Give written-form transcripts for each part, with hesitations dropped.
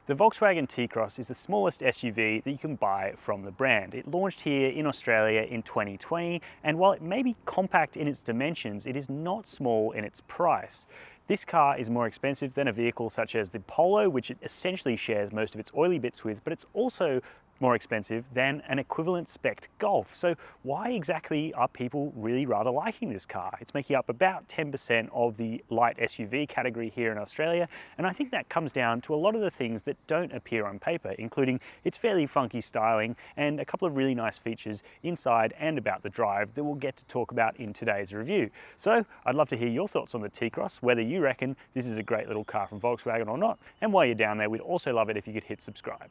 The Volkswagen T-Cross is the smallest SUV that you can buy from the brand. It launched here in Australia in 2020, and while it may be compact in its dimensions, it is not small in its price. This car is more expensive than a vehicle such as the Polo, which it essentially shares most of its oily bits with, but it's also more expensive than an equivalent spec Golf. So why exactly are people really rather liking this car? It's making up about 10% of the light SUV category here in Australia, and I think that comes down to a lot of the things that don't appear on paper, including its fairly funky styling and a couple of really nice features inside and about the drive that we'll get to talk about in today's review. So I'd love to hear your thoughts on the T-Cross, whether you reckon this is a great little car from Volkswagen or not, and while you're down there, we'd also love it if you could hit subscribe.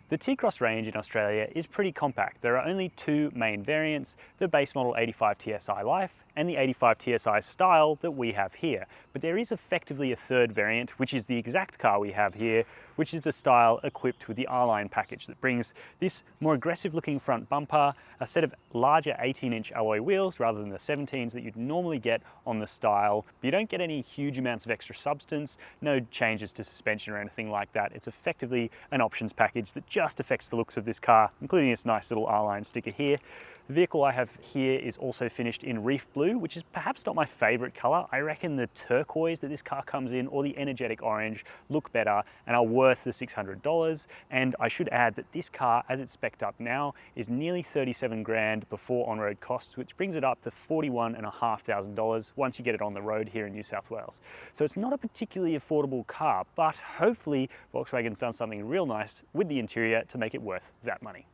The T-Cross range in Australia is pretty compact. There are only two main variants, the base model 85 TSI Life and the 85 TSI Style that we have here. But there is effectively a third variant, which is the exact car we have here, which is the Style equipped with the R-Line package that brings this more aggressive looking front bumper, a set of larger 18-inch alloy wheels rather than the 17s that you'd normally get on the Style. But you don't get any huge amounts of extra substance, no changes to suspension or anything like that. It's effectively an options package that just affects the looks of this car, including this nice little R-Line sticker here. The vehicle I have here is also finished in reef blue, which is perhaps not my favorite color. I reckon the turquoise that this car comes in or the energetic orange look better and are worth the $600. And I should add that this car, as it's spec'd up now, is nearly 37 grand before on-road costs, which brings it up to $41,500 once you get it on the road here in New South Wales. So it's not a particularly affordable car, but hopefully Volkswagen's done something real nice with the interior to make it worth that money.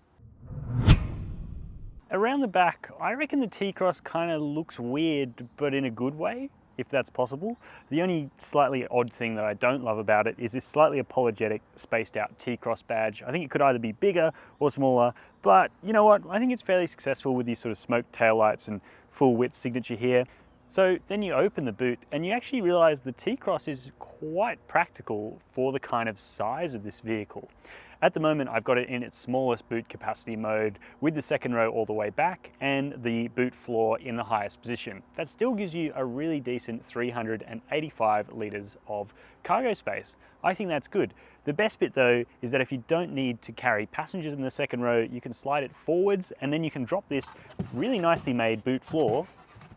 Around the back, I reckon the T-Cross kind of looks weird, but in a good way, if that's possible. The only slightly odd thing that I don't love about it is this slightly apologetic, spaced out T-Cross badge. I think it could either be bigger or smaller, but you know what? I think it's fairly successful with these sort of smoked taillights and full width signature here. So then you open the boot and you actually realize the T-Cross is quite practical for the kind of size of this vehicle. At the moment, I've got it in its smallest boot capacity mode with the second row all the way back and the boot floor in the highest position. That still gives you a really decent 385 litres of cargo space. I think that's good. The best bit though is that if you don't need to carry passengers in the second row, you can slide it forwards and then you can drop this really nicely made boot floor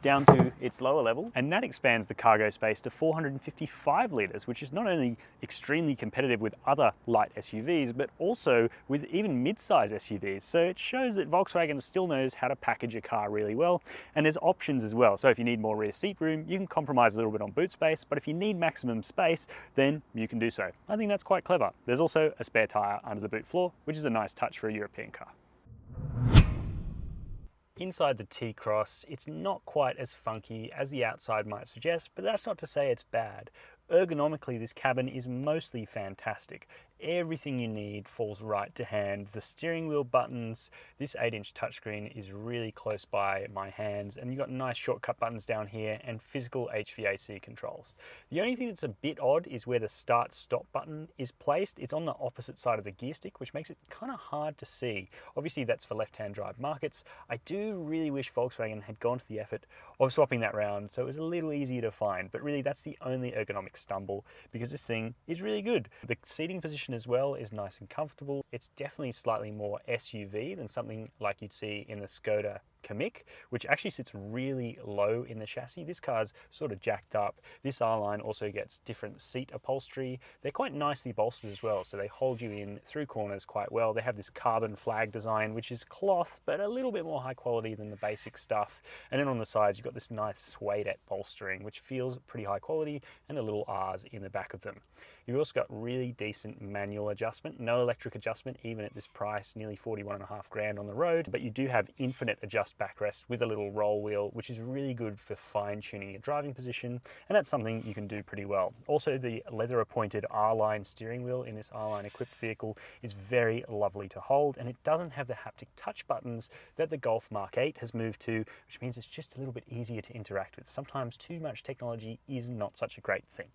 down to its lower level, and that expands the cargo space to 455 litres, which is not only extremely competitive with other light SUVs, but also with even mid-size SUVs. So it shows that Volkswagen still knows how to package a car really well, and there's options as well. So if you need more rear seat room, you can compromise a little bit on boot space, but if you need maximum space, then you can do so. I think that's quite clever. There's also a spare tyre under the boot floor, which is a nice touch for a European car. Inside the T-Cross, it's not quite as funky as the outside might suggest, but that's not to say it's bad. Ergonomically, this cabin is mostly fantastic. Everything you need falls right to hand. The steering wheel buttons, this 8-inch touchscreen is really close by my hands, and you've got nice shortcut buttons down here and physical HVAC controls. The only thing that's a bit odd is where the start-stop button is placed. It's on the opposite side of the gear stick, which makes it kind of hard to see. Obviously, that's for left-hand drive markets. I do really wish Volkswagen had gone to the effort of swapping that round so it was a little easier to find, but really that's the only ergonomic stumble because this thing is really good. The seating position as well is nice and comfortable. It's definitely slightly more SUV than something like you'd see in the Skoda Kamiq, which actually sits really low in the chassis. This car's sort of jacked up. This R-Line also gets different seat upholstery. They're quite nicely bolstered as well, so they hold you in through corners quite well. They have this carbon flag design, which is cloth, but a little bit more high quality than the basic stuff. And then on the sides, you've got this nice suede bolstering, which feels pretty high quality, and the little R's in the back of them. You've also got really decent manual adjustment, no electric adjustment, even at this price, nearly 41.5 grand on the road, but you do have infinite adjust backrest with a little roll wheel, which is really good for fine-tuning your driving position, and that's something you can do pretty well. Also, the leather-appointed R-Line steering wheel in this R-Line equipped vehicle is very lovely to hold, and it doesn't have the haptic touch buttons that the Golf Mark 8 has moved to, which means it's just a little bit easier to interact with. Sometimes too much technology is not such a great thing.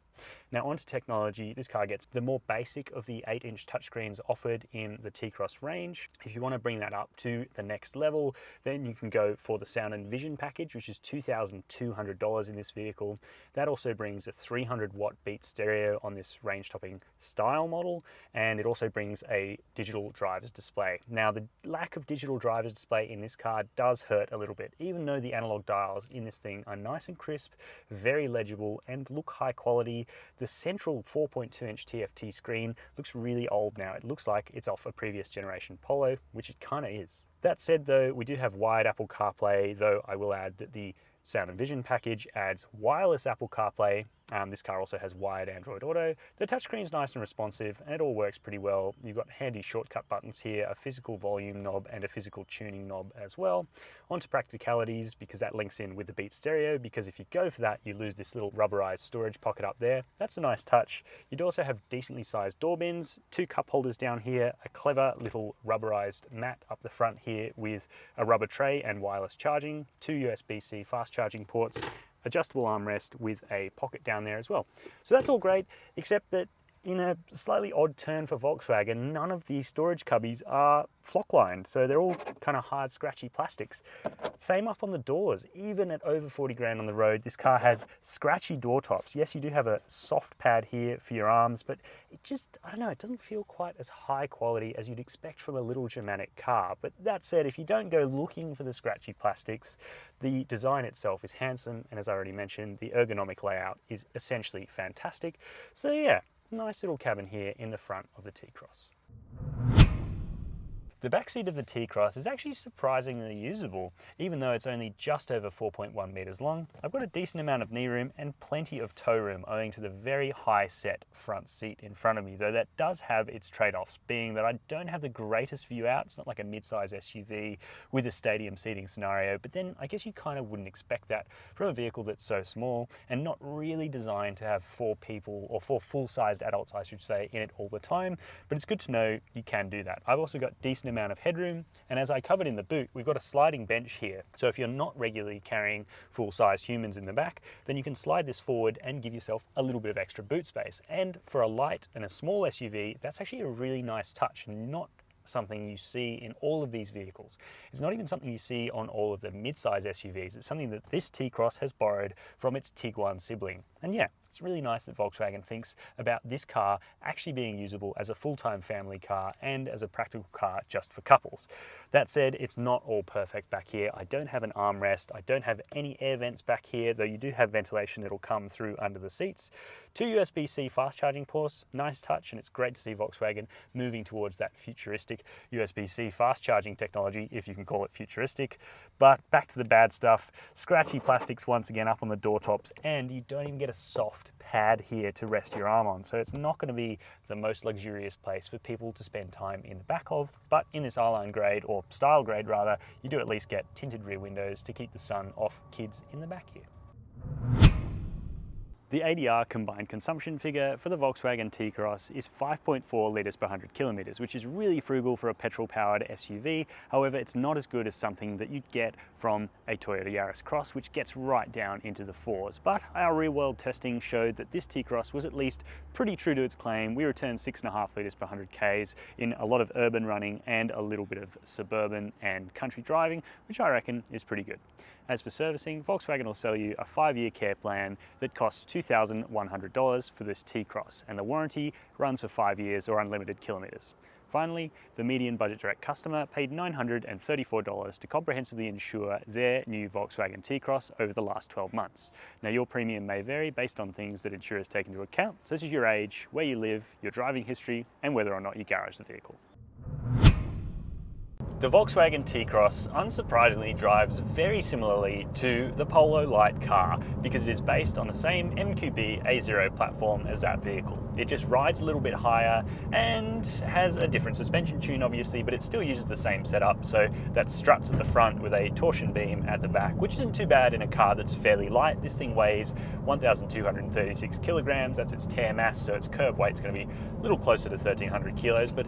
Now onto technology, this car gets the more basic of the 8-inch touchscreens offered in the T-Cross range. If you want to bring that up to the next level, then you can go for the Sound and Vision package, which is $2,200 in this vehicle. That also brings a 300-watt Beat stereo on this range-topping style model, and it also brings a digital driver's display. Now, the lack of digital driver's display in this car does hurt a little bit, even though the analog dials in this thing are nice and crisp, very legible, and look high quality. The central 4.2-inch TFT screen looks really old now. It looks like it's off a previous generation Polo, which it kind of is. That said though, we do have wired Apple CarPlay, though I will add that the Sound and Vision package adds wireless Apple CarPlay. This car also has wired Android Auto. The touchscreen's nice and responsive, and it all works pretty well. You've got handy shortcut buttons here, a physical volume knob and a physical tuning knob as well. Onto practicalities, because that links in with the Beat stereo, because if you go for that, you lose this little rubberized storage pocket up there. That's a nice touch. You'd also have decently sized door bins, 2 cup holders down here, a clever little rubberized mat up the front here with a rubber tray and wireless charging, 2 USB-C fast charging ports, adjustable armrest with a pocket down there as well. So that's all great, except that in a slightly odd turn for Volkswagen, none of the storage cubbies are flock lined, so they're all kind of hard, scratchy plastics. Same up on the doors. Even at over 40 grand on the road, this car has scratchy door tops. Yes, you do have a soft pad here for your arms, but it just, I don't know, it doesn't feel quite as high quality as you'd expect from a little Germanic car. But that said, if you don't go looking for the scratchy plastics, the design itself is handsome, and as I already mentioned, the ergonomic layout is essentially fantastic. So yeah, nice little cabin here in the front of the T-Cross. The backseat of the T-Cross is actually surprisingly usable, even though it's only just over 4.1 meters long. I've got a decent amount of knee room and plenty of toe room owing to the very high set front seat in front of me, though that does have its trade-offs, being that I don't have the greatest view out. It's not like a mid-size SUV with a stadium seating scenario, but then I guess you kind of wouldn't expect that from a vehicle that's so small and not really designed to have 4 people, or 4 full-sized adults I should say, in it all the time, but it's good to know you can do that. I've also got decent amount of headroom, and as I covered in the boot, we've got a sliding bench here, so if you're not regularly carrying full-size humans in the back, then you can slide this forward and give yourself a little bit of extra boot space. And for a light and a small SUV, that's actually a really nice touch, and not something you see in all of these vehicles. It's not even something you see on all of the mid-size SUVs. It's something that this T-Cross has borrowed from its Tiguan sibling. And yeah, it's really nice that Volkswagen thinks about this car actually being usable as a full-time family car and as a practical car just for couples. That said, it's not all perfect back here. I don't have an armrest. I don't have any air vents back here, though you do have ventilation that'll come through under the seats. 2 USB-C fast charging ports, nice touch, and it's great to see Volkswagen moving towards that futuristic USB-C fast charging technology, if you can call it futuristic. But back to the bad stuff, scratchy plastics once again up on the door tops, and you don't even get a soft pad here to rest your arm on, so it's not going to be the most luxurious place for people to spend time in the back of. But in this R-Line grade, or style grade rather, you do at least get tinted rear windows to keep the sun off kids in the back here. The ADR combined consumption figure for the Volkswagen T-Cross is 5.4 litres per 100 kilometres, which is really frugal for a petrol-powered SUV. However, it's not as good as something that you'd get from a Toyota Yaris Cross, which gets right down into the 4s. But our real-world testing showed that this T-Cross was at least pretty true to its claim. We returned 6.5 litres per 100 Ks in a lot of urban running and a little bit of suburban and country driving, which I reckon is pretty good. As for servicing, Volkswagen will sell you a 5-year care plan that costs $2,100 for this T-Cross, and the warranty runs for 5 years or unlimited kilometres. Finally, the median budget direct customer paid $934 to comprehensively insure their new Volkswagen T-Cross over the last 12 months. Now, your premium may vary based on things that insurers take into account, such as your age, where you live, your driving history, and whether or not you garage the vehicle. The Volkswagen T-Cross unsurprisingly drives very similarly to the Polo light car because it is based on the same MQB A0 platform as that vehicle. It just rides a little bit higher and has a different suspension tune obviously, but it still uses the same setup. So that struts at the front with a torsion beam at the back, which isn't too bad in a car that's fairly light. This thing weighs 1,236 kilograms, that's its tare mass, so its curb weight's going to be a little closer to 1,300 kilos, but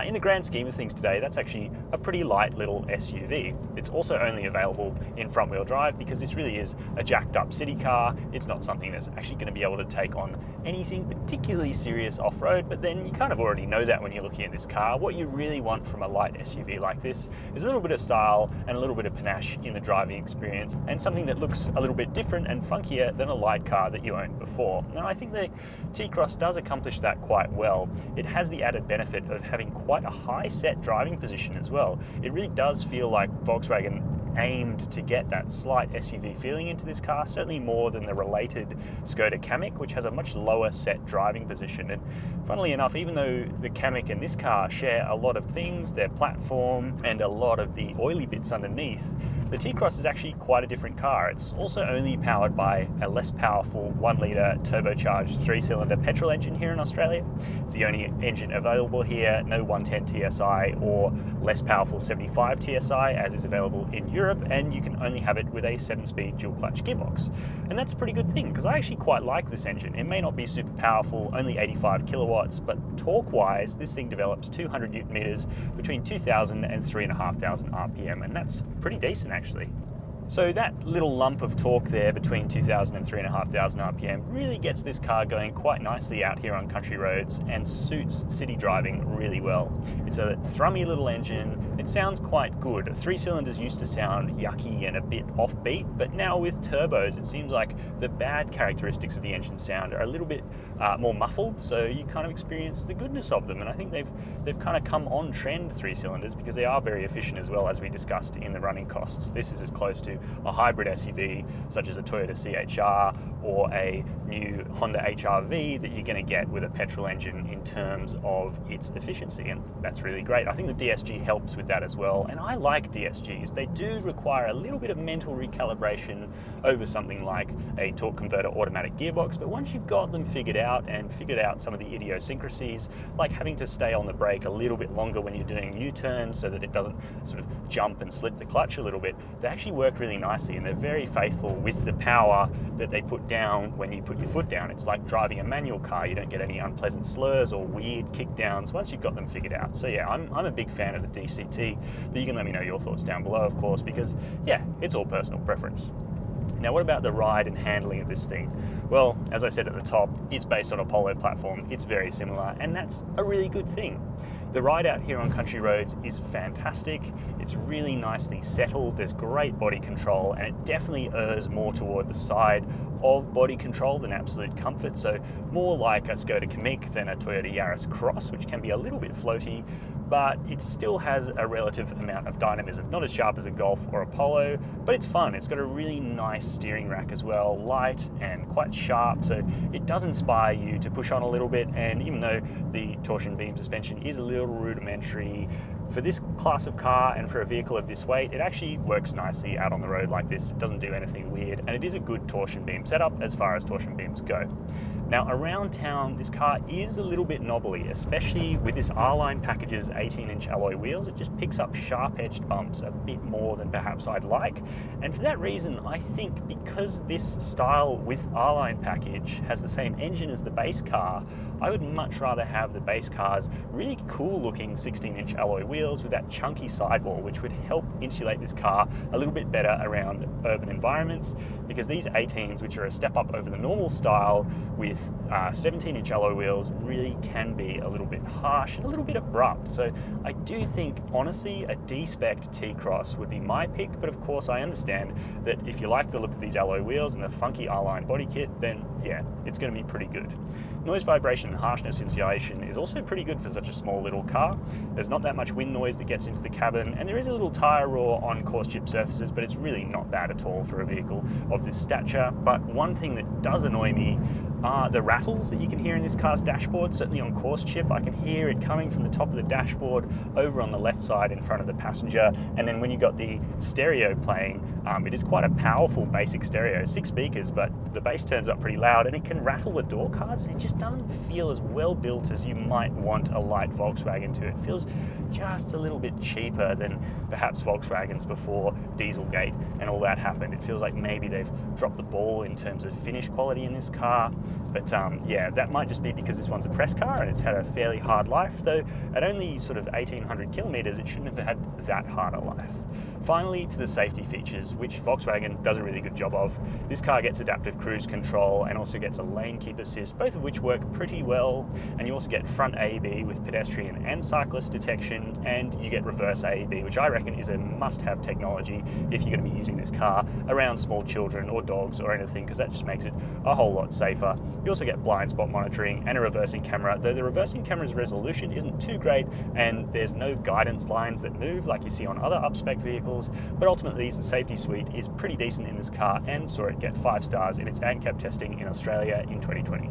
in the grand scheme of things today, that's actually a pretty light little SUV. It's also only available in front-wheel drive because this really is a jacked-up city car. It's not something that's actually going to be able to take on anything particularly serious off-road, but then you kind of already know that when you're looking at this car. What you really want from a light SUV like this is a little bit of style and a little bit of panache in the driving experience, and something that looks a little bit different and funkier than a light car that you owned before. Now, I think the T-Cross does accomplish that quite well. It has the added benefit of having quite a high set driving position as well. It really does feel like Volkswagen aimed to get that slight SUV feeling into this car, certainly more than the related Skoda Kamiq, which has a much lower set driving position. And funnily enough, even though the Kamiq and this car share a lot of things, their platform and a lot of the oily bits underneath, the T-Cross is actually quite a different car. It's also only powered by a less powerful 1-litre turbocharged 3-cylinder petrol engine here in Australia. It's the only engine available here, no 110 TSI or less powerful 75 TSI as is available in Europe, and you can only have it with a 7-speed dual-clutch gearbox. And that's a pretty good thing because I actually quite like this engine. It may not be super powerful, only 85 kilowatts, but torque-wise, this thing develops 200 newton meters between 2,000 and 3,500 RPM, and that's pretty decent actually. So that little lump of torque there between 2,000 and 3,500 RPM really gets this car going quite nicely out here on country roads and suits city driving really well. It's a thrummy little engine. It sounds quite good. 3-cylinders used to sound yucky and a bit offbeat, but now with turbos, it seems like the bad characteristics of the engine sound are a little bit more muffled, so you kind of experience the goodness of them. And I think they've kind of come on trend 3-cylinders because they are very efficient as well, as we discussed in the running costs. This is as close to a hybrid SUV such as a Toyota CHR or a new Honda HR-V that you're going to get with a petrol engine in terms of its efficiency, and that's really great. I think the DSG helps with that as well, and I like DSGs. They do require a little bit of mental recalibration over something like a torque converter automatic gearbox, but once you've got them figured out and figured out some of the idiosyncrasies, like having to stay on the brake a little bit longer when you're doing U-turns so that it doesn't sort of jump and slip the clutch a little bit, they actually work really nicely, and they're very faithful with the power that they put down when you put your foot down. It's like driving a manual car. You don't get any unpleasant slurs or weird kick downs once you've got them figured out. So yeah, I'm a big fan of the DCT, but you can let me know your thoughts down below, of course, because yeah, it's all personal preference. Now, what about the ride and handling of this thing? Well, as I said at the top, it's based on a Polo platform. It's very similar, and that's a really good thing. The ride out here on country roads is fantastic. It's really nicely settled. There's great body control, and it definitely errs more toward the side of body control than absolute comfort. So more like a Skoda Kamiq than a Toyota Yaris Cross, which can be a little bit floaty, but it still has a relative amount of dynamism. Not as sharp as a Golf or a Polo, but it's fun. It's got a really nice steering rack as well, light and quite sharp, so it does inspire you to push on a little bit. And even though the torsion beam suspension is a little rudimentary, for this class of car and for a vehicle of this weight, it actually works nicely out on the road like this. It doesn't do anything weird, and it is a good torsion beam setup as far as torsion beams go. Now, around town, this car is a little bit knobbly, especially with this R-Line package's 18-inch alloy wheels. It just picks up sharp-edged bumps a bit more than perhaps I'd like. And for that reason, I think because this style with R-Line package has the same engine as the base car, I would much rather have the base car's really cool-looking 16-inch alloy wheels with that chunky sidewall, which would help insulate this car a little bit better around urban environments, because these 18s, which are a step up over the normal style with 17-inch alloy wheels, really can be a little bit harsh and a little bit abrupt. So I do think, honestly, a D-spec T-Cross would be my pick, but of course I understand that if you like the look of these alloy wheels and the funky R-Line body kit, then yeah, it's going to be pretty good. Noise, vibration and harshness insulation is also pretty good for such a small little car. There's not that much wind noise that gets into the cabin, and there is a little tyre roar on coarse chip surfaces, but it's really not bad at all for a vehicle of this stature. But one thing that does annoy me are the rattles that you can hear in this car's dashboard. Certainly on course chip, I can hear it coming from the top of the dashboard over on the left side in front of the passenger. And then when you've got the stereo playing, it is quite a powerful basic stereo, 6 speakers, but the bass turns up pretty loud and it can rattle the door cards. It just doesn't feel as well built as you might want a light Volkswagen to. It feels just a little bit cheaper than perhaps Volkswagens before Dieselgate and all that happened. It feels like maybe they've dropped the ball in terms of finish quality in this car. But yeah, that might just be because this one's a press car and it's had a fairly hard life, though at only sort of 1,800 kilometers, it shouldn't have had that hard a life. Finally, to the safety features, which Volkswagen does a really good job of. This car gets adaptive cruise control and also gets a lane keep assist, both of which work pretty well. And you also get front AEB with pedestrian and cyclist detection, and you get reverse AEB, which I reckon is a must-have technology if you're going to be using this car around small children or dogs or anything, because that just makes it a whole lot safer. You also get blind spot monitoring and a reversing camera, though the reversing camera's resolution isn't too great and there's no guidance lines that move like you see on other up-spec vehicles. But ultimately, the safety suite is pretty decent in this car and saw it get 5 stars in its ANCAP testing in Australia in 2020.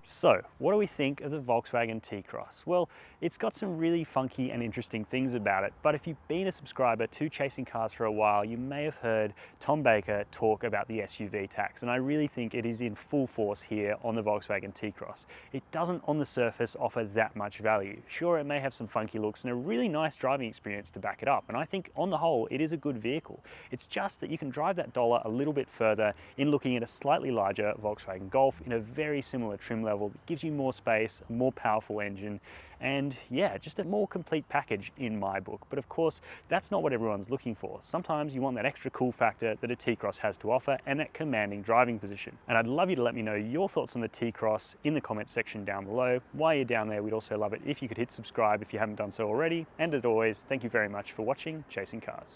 So, what do we think of the Volkswagen T-Cross? Well, it's got some really funky and interesting things about it, but if you've been a subscriber to Chasing Cars for a while, you may have heard Tom Baker talk about the SUV tax, and I really think it is in full force here on the Volkswagen T-Cross. It doesn't on the surface offer that much value. Sure, it may have some funky looks and a really nice driving experience to back it up, and I think on the whole, it is a good vehicle. It's just that you can drive that dollar a little bit further in looking at a slightly larger Volkswagen Golf in a very similar trim level that gives you more space, a more powerful engine, and yeah, just a more complete package in my book. But of course, that's not what everyone's looking for. Sometimes you want that extra cool factor that a T-Cross has to offer and that commanding driving position. And I'd love you to let me know your thoughts on the T-Cross in the comments section down below. While you're down there, we'd also love it if you could hit subscribe if you haven't done so already. And as always, thank you very much for watching Chasing Cars.